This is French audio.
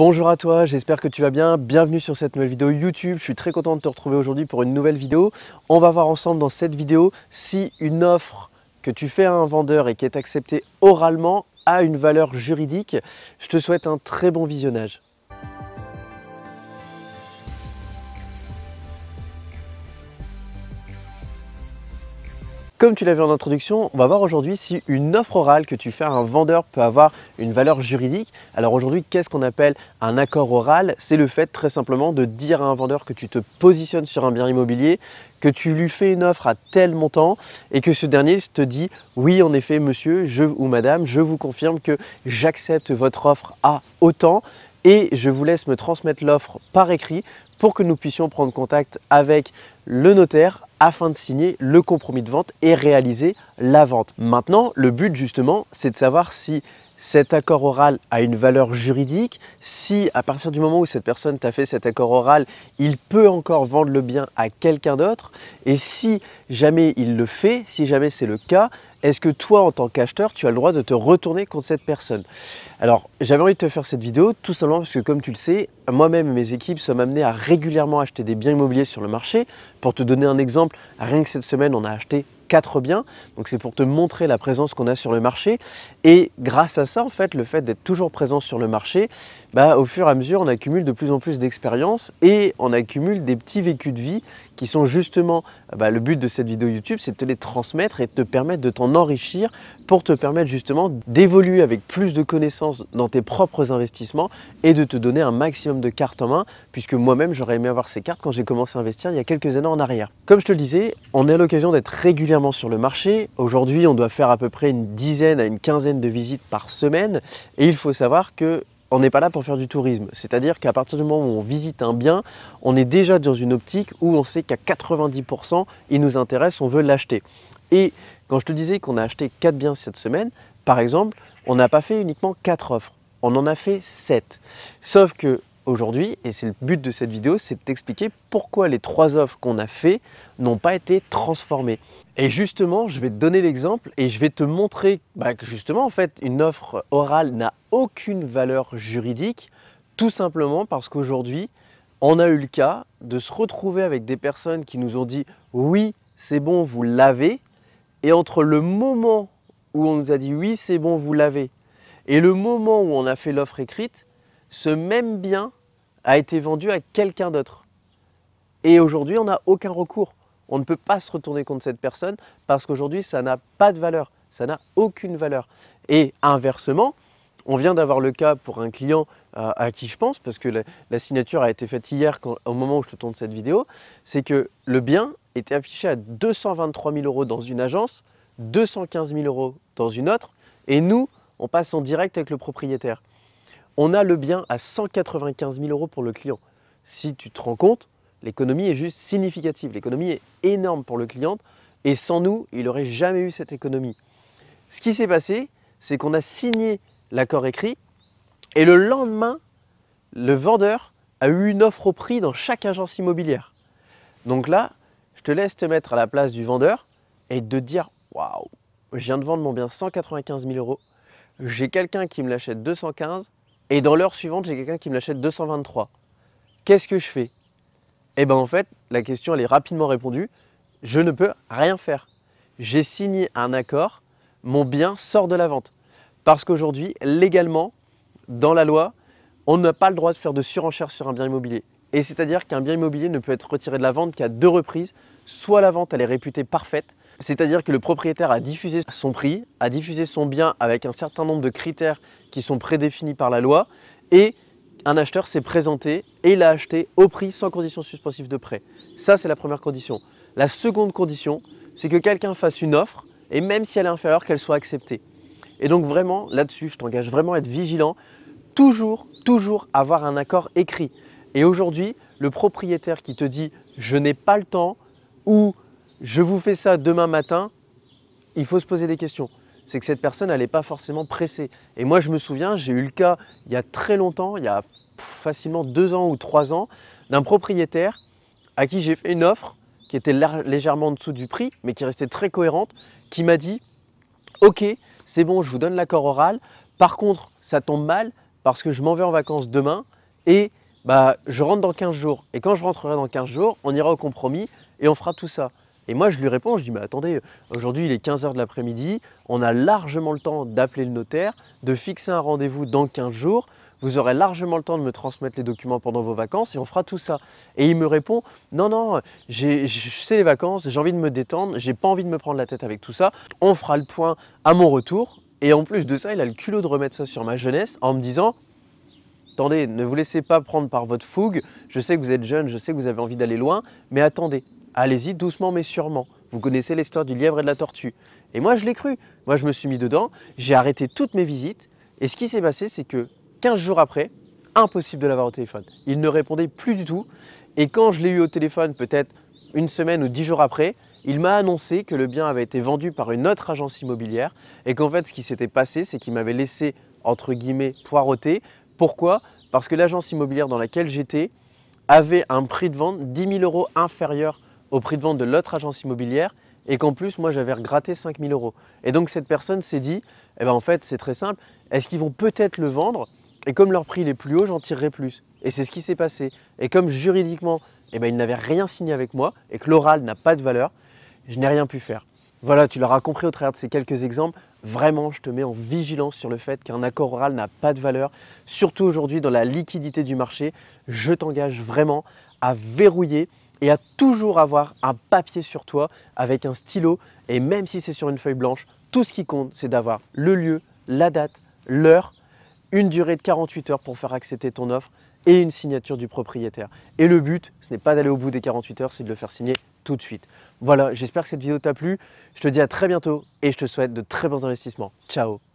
Bonjour à toi, j'espère que tu vas bien. Bienvenue sur cette nouvelle vidéo YouTube. Je suis très content de te retrouver aujourd'hui pour une nouvelle vidéo. On va voir ensemble dans cette vidéo si une offre que tu fais à un vendeur et qui est acceptée oralement a une valeur juridique. Je te souhaite un très bon visionnage. Comme tu l'as vu en introduction, on va voir aujourd'hui si une offre orale que tu fais à un vendeur peut avoir une valeur juridique. Alors aujourd'hui, qu'est-ce qu'on appelle un accord oral? C'est le fait très simplement de dire à un vendeur que tu te positionnes sur un bien immobilier, que tu lui fais une offre à tel montant et que ce dernier te dit « Oui, en effet, monsieur ou madame, je vous confirme que j'accepte votre offre à autant et je vous laisse me transmettre l'offre par écrit pour que nous puissions prendre contact avec le notaire afin de signer le compromis de vente et réaliser la vente. Maintenant, le but justement, c'est de savoir si cet accord oral a une valeur juridique, si à partir du moment où cette personne t'a fait cet accord oral, il peut encore vendre le bien à quelqu'un d'autre, et si jamais il le fait, si jamais c'est le cas, est-ce que toi, en tant qu'acheteur, tu as le droit de te retourner contre cette personne? Alors, j'avais envie de te faire cette vidéo tout simplement parce que, comme tu le sais, moi-même et mes équipes sommes amenés à régulièrement acheter des biens immobiliers sur le marché. Pour te donner un exemple, rien que cette semaine, on a acheté 4 biens. Donc, c'est pour te montrer la présence qu'on a sur le marché. Et grâce à ça, en fait, le fait d'être toujours présent sur le marché, au fur et à mesure, on accumule de plus en plus d'expérience et on accumule des petits vécus de vie qui sont justement, le but de cette vidéo YouTube, c'est de te les transmettre et de te permettre de t'en enrichir pour te permettre justement d'évoluer avec plus de connaissances dans tes propres investissements et de te donner un maximum de cartes en main, puisque moi-même, j'aurais aimé avoir ces cartes quand j'ai commencé à investir il y a quelques années en arrière. Comme je te le disais, on est à l'occasion d'être régulièrement sur le marché. Aujourd'hui, on doit faire à peu près une dizaine à une quinzaine de visites par semaine et il faut savoir que on n'est pas là pour faire du tourisme, c'est-à-dire qu'à partir du moment où on visite un bien, on est déjà dans une optique où on sait qu'à 90%, il nous intéresse, on veut l'acheter. Et quand je te disais qu'on a acheté 4 biens cette semaine, par exemple, on n'a pas fait uniquement 4 offres, on en a fait 7. Sauf que aujourd'hui, et c'est le but de cette vidéo, c'est de t'expliquer pourquoi les 3 offres qu'on a fait n'ont pas été transformées. Et justement, je vais te donner l'exemple et je vais te montrer que justement, en fait, une offre orale n'a aucune valeur juridique, tout simplement parce qu'aujourd'hui, on a eu le cas de se retrouver avec des personnes qui nous ont dit « oui, c'est bon, vous l'avez » et entre le moment où on nous a dit « oui, c'est bon, vous l'avez » et le moment où on a fait l'offre écrite, ce même bien a été vendu à quelqu'un d'autre. Et aujourd'hui, on n'a aucun recours. On ne peut pas se retourner contre cette personne parce qu'aujourd'hui, ça n'a pas de valeur. Ça n'a aucune valeur. Et inversement, on vient d'avoir le cas pour un client à qui je pense, parce que la signature a été faite hier au moment où je te tourne cette vidéo, c'est que le bien était affiché à 223 000 € dans une agence, 215 000 € dans une autre, et nous, on passe en direct avec le propriétaire. On a le bien à 195 000 € pour le client. Si tu te rends compte, l'économie est juste significative. L'économie est énorme pour le client et sans nous, il n'aurait jamais eu cette économie. Ce qui s'est passé, c'est qu'on a signé l'accord écrit et le lendemain, le vendeur a eu une offre au prix dans chaque agence immobilière. Donc là, je te laisse te mettre à la place du vendeur et te dire « Waouh, je viens de vendre mon bien 195 000 €, j'ai quelqu'un qui me l'achète 215 et dans l'heure suivante, j'ai quelqu'un qui me l'achète 223. Qu'est-ce que je fais ?» Eh bien en fait, la question elle est rapidement répondue. Je ne peux rien faire. J'ai signé un accord, mon bien sort de la vente. Parce qu'aujourd'hui, légalement, dans la loi, on n'a pas le droit de faire de surenchère sur un bien immobilier. Et c'est-à-dire qu'un bien immobilier ne peut être retiré de la vente qu'à 2 reprises. Soit la vente elle est réputée parfaite, c'est-à-dire que le propriétaire a diffusé son prix, a diffusé son bien avec un certain nombre de critères qui sont prédéfinis par la loi et un acheteur s'est présenté et il a acheté au prix sans condition suspensive de prêt. Ça, c'est la première condition. La seconde condition, c'est que quelqu'un fasse une offre et même si elle est inférieure, qu'elle soit acceptée. Et donc vraiment, là-dessus, je t'engage vraiment à être vigilant. Toujours avoir un accord écrit. Et aujourd'hui, le propriétaire qui te dit « je n'ai pas le temps » ou « je vous fais ça demain matin », il faut se poser des questions. C'est que cette personne, elle n'est pas forcément pressée. Et moi, je me souviens, j'ai eu le cas il y a très longtemps, il y a facilement 2 ans ou 3 ans, d'un propriétaire à qui j'ai fait une offre qui était légèrement en dessous du prix, mais qui restait très cohérente, qui m'a dit « Ok, c'est bon, je vous donne l'accord oral. Par contre, ça tombe mal, parce que je m'en vais en vacances demain et je rentre dans 15 jours. Et quand je rentrerai dans 15 jours, on ira au compromis et on fera tout ça. Et moi, je lui réponds, je dis, mais attendez, aujourd'hui, il est 15 h de l'après-midi, on a largement le temps d'appeler le notaire, de fixer un rendez-vous dans 15 jours, vous aurez largement le temps de me transmettre les documents pendant vos vacances et on fera tout ça. Et il me répond, non, non, c'est les vacances, j'ai envie de me détendre, j'ai pas envie de me prendre la tête avec tout ça, on fera le point à mon retour. Et en plus de ça, il a le culot de remettre ça sur ma jeunesse en me disant, attendez, ne vous laissez pas prendre par votre fougue, je sais que vous êtes jeune, je sais que vous avez envie d'aller loin, mais attendez, allez-y doucement mais sûrement. Vous connaissez l'histoire du lièvre et de la tortue. Et moi, je l'ai cru. Moi, je me suis mis dedans, j'ai arrêté toutes mes visites. Et ce qui s'est passé, c'est que 15 jours après, impossible de l'avoir au téléphone. Il ne répondait plus du tout. Et quand je l'ai eu au téléphone, peut-être une semaine ou 10 jours après, il m'a annoncé que le bien avait été vendu par une autre agence immobilière et qu'en fait, ce qui s'était passé, c'est qu'il m'avait laissé, entre guillemets, poireauter. Pourquoi? Parce que l'agence immobilière dans laquelle j'étais avait un prix de vente 10 000 € inférieur au prix de vente de l'autre agence immobilière et qu'en plus, moi, j'avais regratté 5 000 €. Et donc, cette personne s'est dit, eh ben, en fait, c'est très simple, est-ce qu'ils vont peut-être le vendre? Et comme leur prix est plus haut, j'en tirerai plus. Et c'est ce qui s'est passé. Et comme juridiquement, eh ben, ils n'avaient rien signé avec moi et que l'oral n'a pas de valeur, je n'ai rien pu faire. Voilà, tu l'auras compris au travers de ces quelques exemples. Vraiment, je te mets en vigilance sur le fait qu'un accord oral n'a pas de valeur. Surtout aujourd'hui, dans la liquidité du marché, je t'engage vraiment à verrouiller et à toujours avoir un papier sur toi avec un stylo. Et même si c'est sur une feuille blanche, tout ce qui compte, c'est d'avoir le lieu, la date, l'heure, une durée de 48 heures pour faire accepter ton offre et une signature du propriétaire. Et le but, ce n'est pas d'aller au bout des 48 heures, c'est de le faire signer tout de suite. Voilà, j'espère que cette vidéo t'a plu. Je te dis à très bientôt et je te souhaite de très bons investissements. Ciao!